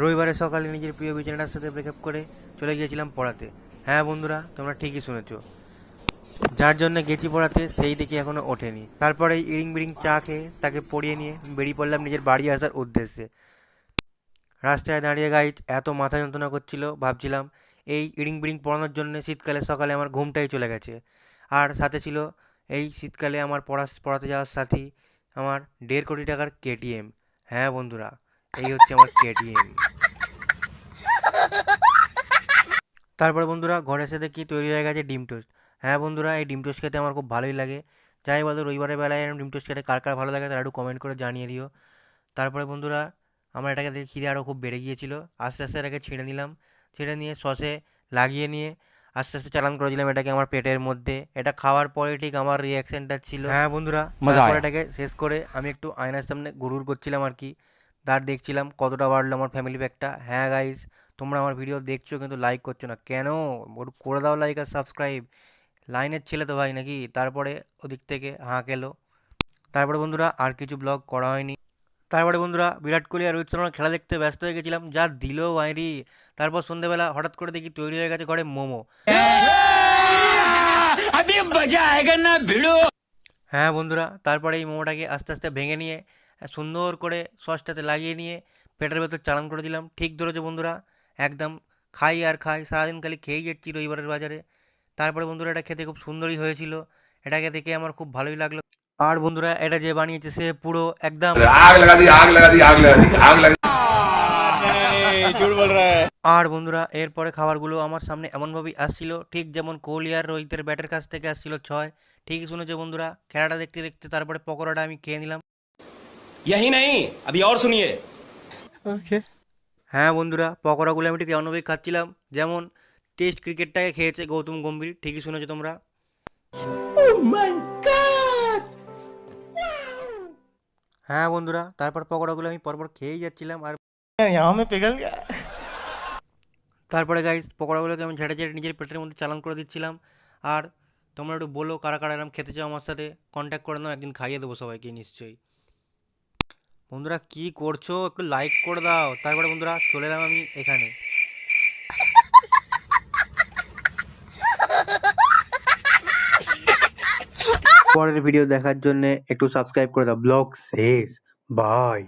রবিবারে সকালে নিজের প্রিয় বিছানাটার সাথে ব্রেকআপ করে চলে গিয়েছিলাম পড়াতে। হ্যাঁ বন্ধুরা, তোমরা ঠিকই শুনেছ। যার জন্য গেছি পড়াতে সেই দেখি এখনো ওঠেনি। তারপরে ইড়িং বিড়িং চা খেয়ে তাকে পড়িয়ে নিয়ে বেরিয়ে পড়লাম নিজের বাড়ি আসার উদ্দেশ্যে। রাস্তায় দাঁড়িয়ে গাইজ এত মাথা যন্ত্রণা করছিল, ভাবছিলাম এই ইড়িং বিড়িং পড়ানোর জন্য শীতকালে সকালে আমার ঘুমটাই চলে গেছে। আর সাথে ছিল এই শীতকালে আমার পড়াতে যাওয়ার সাথী, আমার 1.5 কোটি টাকার কেটিএম। হ্যাঁ বন্ধুরা, এই হচ্ছে আমার কেটিএম। তারপরে বন্ধুরা ঘরে এসে দেখি তৈরি হয়ে গেছে ডিম টোস্ট। হ্যাঁ বন্ধুরা, এই ডিম টোস্ট খেতে আমার খুব ভালোই লাগে। যাই বলো, রবিবারের বেলায় এরকম ডিম টোস্ট খেতে কার কার ভালো লাগে তারা একটু কমেন্ট করে জানিয়ে দিও। তারপরে বন্ধুরা আমার এটাকে দেখে খিদে আরও খুব বেড়ে গিয়েছিল। আস্তে আস্তে এটাকে ছেড়ে নিলাম। ছেড়ে নিয়ে সসে লাগিয়ে নিয়ে আস্তে আস্তে চালান করে দিলাম এটাকে আমার পেটের মধ্যে। এটা খাওয়ার পরে ঠিক আমার রিয়াকশনটা ছিল, হ্যাঁ বন্ধুরা, তারপর এটাকে শেষ করে আমি একটু আয়নার সামনে ঘুরঘুর করছিলাম আর কি। তার দেখছিলাম কতটা বাড়লো আমার ফ্যামিলি প্যাকটা। হ্যাঁ গাইস, তোমরা আমার ভিডিও দেখছো কিন্তু লাইক করছো না কেন? একটু করে দাও লাইক আর সাবস্ক্রাইব। লাইনের ছেলে তো ভাই নাকি। তারপরে ওদিক থেকে হাঁক এলো। তারপরে বন্ধুরা আর কিছু ব্লগ করা হয়নি। তারপরে বন্ধুরা বিরাট কোহলি আর রোহিত শর্মার খেলা দেখতে ব্যস্ত হয়ে গেছিলাম, যা দিল বাইরি। তারপর সন্ধ্যেবেলা হঠাৎ করে দেখি তৈরি হয়ে গেছে ঘরে মোমো। হ্যাঁ বন্ধুরা, তারপরে এই মোমোটাকে আস্তে আস্তে ভেঙে নিয়ে সুন্দর করে সসটাতে লাগিয়ে নিয়ে পেটের ভেতর চালান করে দিলাম। ঠিক ধরেছে বন্ধুরা, একদম খাই আর খাই, সারাদিন খালি খেয়েই যাচ্ছি রবিবারের বাজারে। তারপরে বন্ধুরা এটা খেতে খুব সুন্দরই হয়েছিল, এটাকে দেখে আমার খুব ভালোই লাগলো। আর বন্ধুরা এটা যে বানিয়েছে সে পুরো একদম आग लगा दी आग लगा दी आग लगा दी आग लगा झूठ बोल रहा है। আর বন্ধুরা এরপরে খাবারগুলো আমার সামনে এমনভাবেই আসছিল ঠিক যেমন কোহলি আর রোহিতের ব্যাটের কাছ থেকে আসছিল ছয়। ঠিকই শুনেছো বন্ধুরা, খেলাটা দেখতে দেখতে তারপরে পকোড়াটা আমি খেয়ে নিলাম। यही नहीं, अभी और सुनिए। হ্যাঁ বন্ধুরা, পকোড়াগুলো আমি ঠিক এমনভাবেই খাচ্ছিলাম যেমন টেস্ট ক্রিকেটটাকে খেয়েছে গৌতম গম্ভীর। ঠিকই শুনেছো তোমরা। হ্যাঁ বন্ধুরা, তারপর পকোড়াগুলো আমি পরপর খেয়েই যাচ্ছিলাম। আর यहाँ में पिघल गया। তারপরে গাইস পকোড়াগুলোকে আমি ঝেড়ে ঝেড়ে নিজের পেটের মধ্যে চালান করে দিচ্ছিলাম। আর তোমরা একটু বলো কারা কারা এরম খেতে চাও আমার সাথে, কন্ট্যাক্ট করে নাও, একদিন খাইয়ে দেবো সবাইকে নিশ্চয়ই। বন্ধুরা কি করছো, একটু লাইক করে দাও। তারপরে বন্ধুরা চলে এলাম আমি এখানে। পরের ভিডিও দেখার জন্য একটু সাবস্ক্রাইব করে দাও। ব্লগ শেষ, বাই।